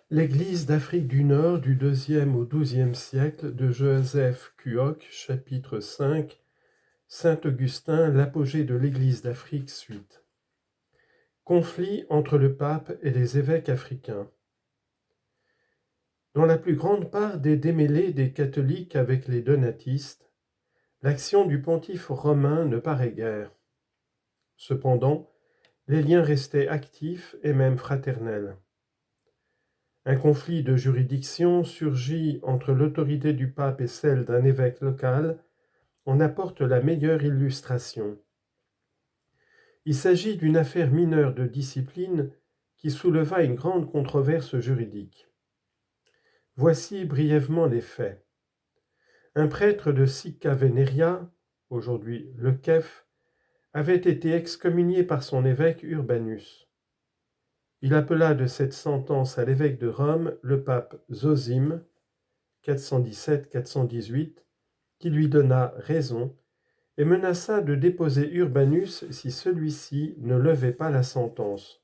L'Église d'Afrique du Nord du IIe au XIIe siècle de Joseph Kuok, chapitre 5, Saint-Augustin, l'apogée de l'Église d'Afrique, suite. Conflit entre le pape et les évêques africains. Dans la plus grande part des démêlés des catholiques avec les donatistes, l'action du pontife romain ne paraît guère. Cependant, les liens restaient actifs et même fraternels. Un conflit de juridiction surgit entre l'autorité du pape et celle d'un évêque local en apporte la meilleure illustration. Il s'agit d'une affaire mineure de discipline qui souleva une grande controverse juridique. Voici brièvement les faits. Un prêtre de Sicca Veneria, aujourd'hui le Kef, avait été excommunié par son évêque Urbanus. Il appela de cette sentence à l'évêque de Rome le pape Zosime, 417-418, qui lui donna raison et menaça de déposer Urbanus si celui-ci ne levait pas la sentence.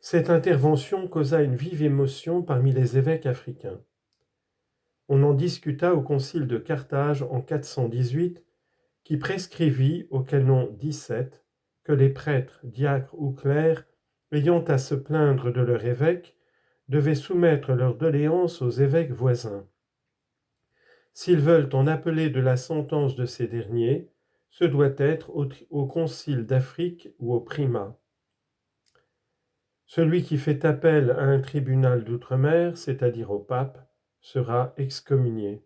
Cette intervention causa une vive émotion parmi les évêques africains. On en discuta au concile de Carthage en 418, qui prescrivit au canon 17 que les prêtres, diacres ou clercs ayant à se plaindre de leur évêque devaient soumettre leurs doléances aux évêques voisins. S'ils veulent en appeler de la sentence de ces derniers, ce doit être au concile d'Afrique ou au primat. Celui qui fait appel à un tribunal d'outre-mer, c'est-à-dire au pape, sera excommunié.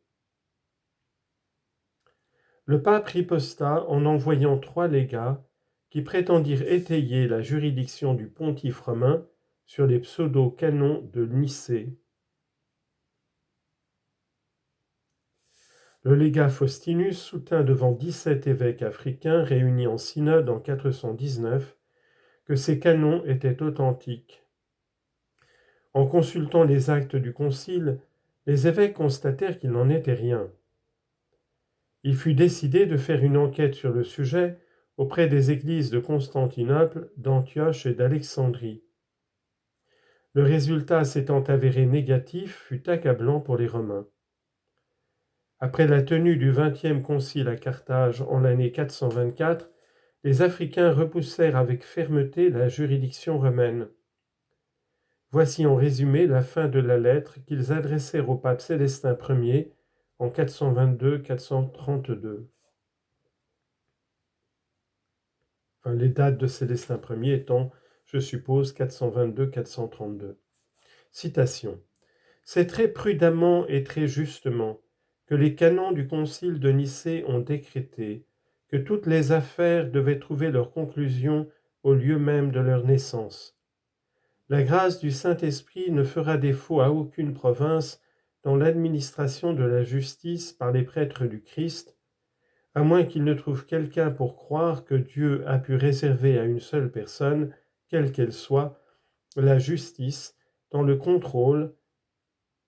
Le pape riposta en envoyant 3 légats qui prétendirent étayer la juridiction du pontife romain sur les pseudo-canons de Nicée. Le légat Faustinus soutint devant 17 évêques africains réunis en synode en 419 que ces canons étaient authentiques. En consultant les actes du concile, les évêques constatèrent qu'il n'en était rien. Il fut décidé de faire une enquête sur le sujet auprès des églises de Constantinople, d'Antioche et d'Alexandrie. Le résultat s'étant avéré négatif, fut accablant pour les Romains. Après la tenue du 20e concile à Carthage en l'année 424, les Africains repoussèrent avec fermeté la juridiction romaine. Voici en résumé la fin de la lettre qu'ils adressèrent au pape Célestin Ier en 422-432. Les dates de Célestin Ier étant, je suppose, 422-432. Citation. « C'est très prudemment et très justement que les canons du concile de Nicée ont décrété que toutes les affaires devaient trouver leur conclusion au lieu même de leur naissance. La grâce du Saint-Esprit ne fera défaut à aucune province dans l'administration de la justice par les prêtres du Christ, à moins qu'il ne trouve quelqu'un pour croire que Dieu a pu réserver à une seule personne, quelle qu'elle soit, la justice dans le contrôle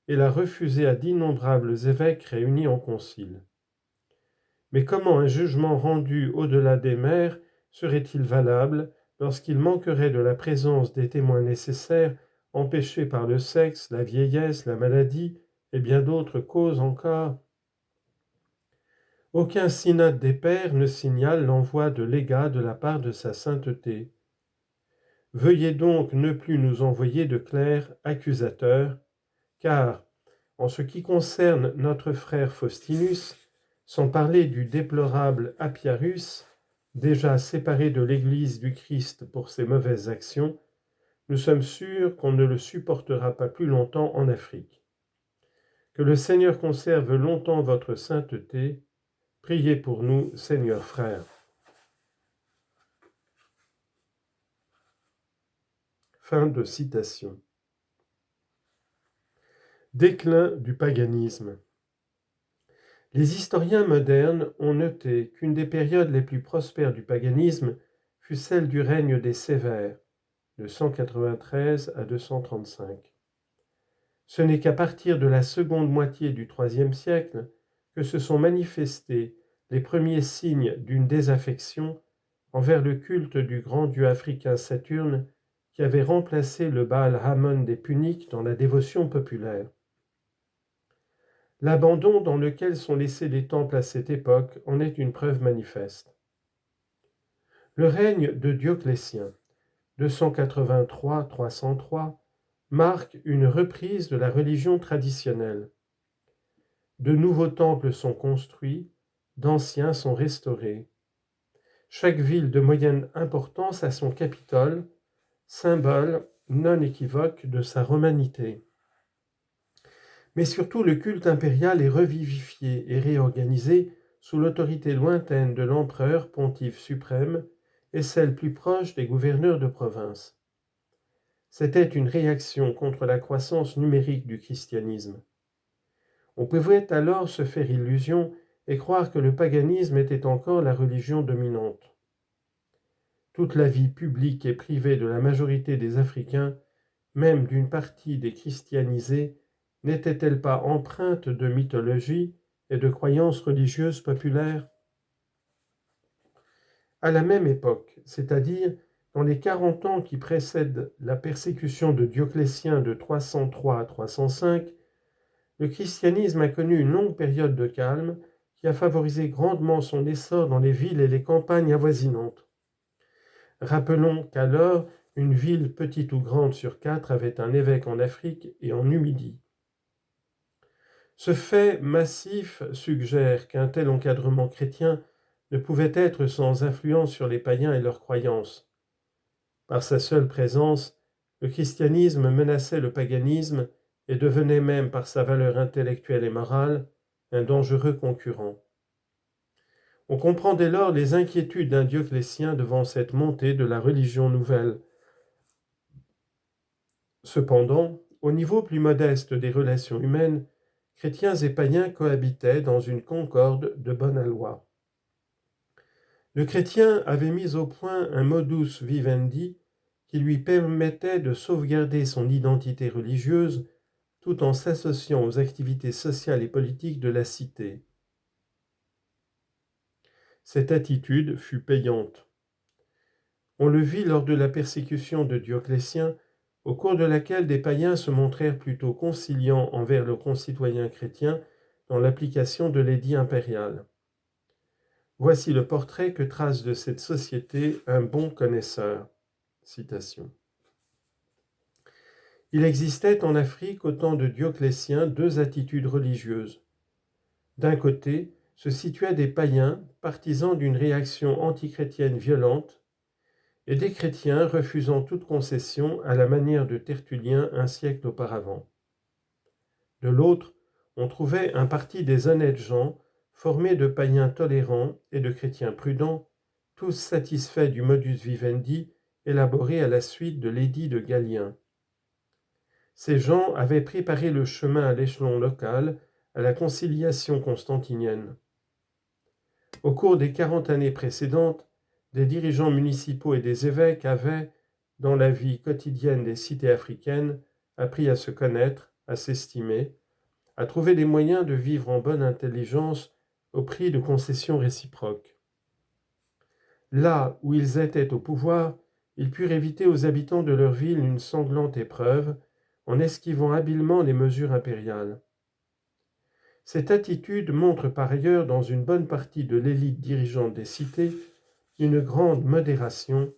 et la refuser à d'innombrables évêques réunis en concile. Mais comment un jugement rendu au-delà des mers serait-il valable lorsqu'il manquerait de la présence des témoins nécessaires, empêchés par le sexe, la vieillesse, la maladie et bien d'autres causes encore ? Aucun synode des pères ne signale l'envoi de légats de la part de sa sainteté. Veuillez donc ne plus nous envoyer de clercs accusateurs, car, en ce qui concerne notre frère Faustinus, sans parler du déplorable Appiarus, déjà séparé de l'Église du Christ pour ses mauvaises actions, nous sommes sûrs qu'on ne le supportera pas plus longtemps en Afrique. Que le Seigneur conserve longtemps votre sainteté. Priez pour nous, Seigneur frère. » Fin de citation. Déclin du paganisme. Les historiens modernes ont noté qu'une des périodes les plus prospères du paganisme fut celle du règne des Sévères, de 193 à 235. Ce n'est qu'à partir de la seconde moitié du IIIe siècle que se sont manifestés les premiers signes d'une désaffection envers le culte du grand dieu africain Saturne qui avait remplacé le Baal Hammon des Puniques dans la dévotion populaire. L'abandon dans lequel sont laissés les temples à cette époque en est une preuve manifeste. Le règne de Dioclétien, 283-303, marque une reprise de la religion traditionnelle. De nouveaux temples sont construits, d'anciens sont restaurés. Chaque ville de moyenne importance a son Capitole, symbole non équivoque de sa romanité. Mais surtout le culte impérial est revivifié et réorganisé sous l'autorité lointaine de l'empereur pontife suprême et celle plus proche des gouverneurs de province. C'était une réaction contre la croissance numérique du christianisme. On pouvait alors se faire illusion et croire que le paganisme était encore la religion dominante. Toute la vie publique et privée de la majorité des Africains, même d'une partie des christianisés, n'était-elle pas empreinte de mythologie et de croyances religieuses populaires? À la même époque, c'est-à-dire dans les 40 ans qui précèdent la persécution de Dioclétien de 303 à 305, le christianisme a connu une longue période de calme qui a favorisé grandement son essor dans les villes et les campagnes avoisinantes. Rappelons qu'alors, une ville petite ou grande sur 4 avait un évêque en Afrique et en Numidie. Ce fait massif suggère qu'un tel encadrement chrétien ne pouvait être sans influence sur les païens et leurs croyances. Par sa seule présence, le christianisme menaçait le paganisme et devenait même par sa valeur intellectuelle et morale un dangereux concurrent. On comprend dès lors les inquiétudes d'un Dioclétien devant cette montée de la religion nouvelle. Cependant, au niveau plus modeste des relations humaines, chrétiens et païens cohabitaient dans une concorde de bonne aloi. Le chrétien avait mis au point un modus vivendi qui lui permettait de sauvegarder son identité religieuse tout en s'associant aux activités sociales et politiques de la cité. Cette attitude fut payante. On le vit lors de la persécution de Dioclétien, au cours de laquelle des païens se montrèrent plutôt conciliants envers leurs concitoyens chrétiens dans l'application de l'édit impérial. Voici le portrait que trace de cette société un bon connaisseur. Citation. Il existait en Afrique au temps de Dioclétien 2 attitudes religieuses. D'un côté, se situaient des païens, partisans d'une réaction antichrétienne violente, et des chrétiens refusant toute concession à la manière de Tertullien un siècle auparavant. De l'autre, on trouvait un parti des honnêtes gens, formé de païens tolérants et de chrétiens prudents, tous satisfaits du modus vivendi élaboré à la suite de l'édit de Galien. Ces gens avaient préparé le chemin à l'échelon local à la conciliation constantinienne. Au cours des 40 années précédentes, des dirigeants municipaux et des évêques avaient, dans la vie quotidienne des cités africaines, appris à se connaître, à s'estimer, à trouver des moyens de vivre en bonne intelligence au prix de concessions réciproques. Là où ils étaient au pouvoir, ils purent éviter aux habitants de leur ville une sanglante épreuve en esquivant habilement les mesures impériales. Cette attitude montre par ailleurs dans une bonne partie de l'élite dirigeante des cités une grande modération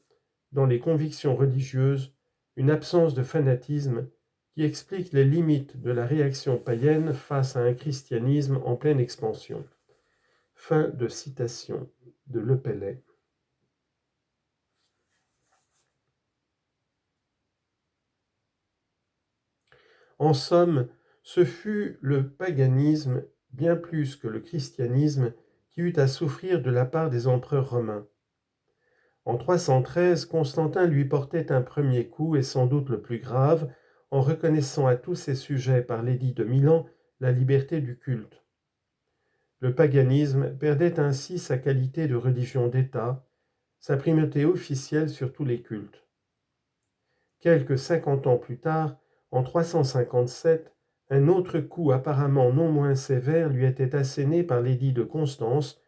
dans les convictions religieuses, une absence de fanatisme qui explique les limites de la réaction païenne face à un christianisme en pleine expansion. Fin de citation de Lepelley. En somme, ce fut le paganisme, bien plus que le christianisme, qui eut à souffrir de la part des empereurs romains. En 313, Constantin lui portait un premier coup, et sans doute le plus grave, en reconnaissant à tous ses sujets par l'édit de Milan la liberté du culte. Le paganisme perdait ainsi sa qualité de religion d'État, sa primauté officielle sur tous les cultes. Quelques 50 ans plus tard, en 357, un autre coup apparemment non moins sévère lui était asséné par l'édit de Constance,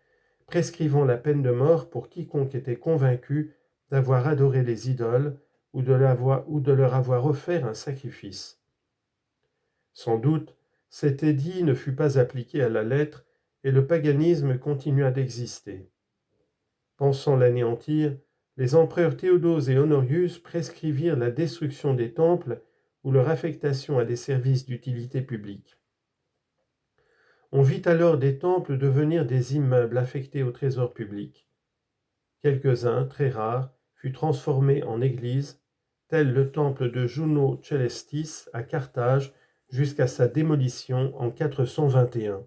prescrivant la peine de mort pour quiconque était convaincu d'avoir adoré les idoles ou de leur avoir offert un sacrifice. Sans doute, cet édit ne fut pas appliqué à la lettre et le paganisme continua d'exister. Pensant l'anéantir, les empereurs Théodose et Honorius prescrivirent la destruction des temples ou leur affectation à des services d'utilité publique. On vit alors des temples devenir des immeubles affectés au trésor public. Quelques-uns, très rares, furent transformés en églises, tel le temple de Juno Celestis à Carthage jusqu'à sa démolition en 421.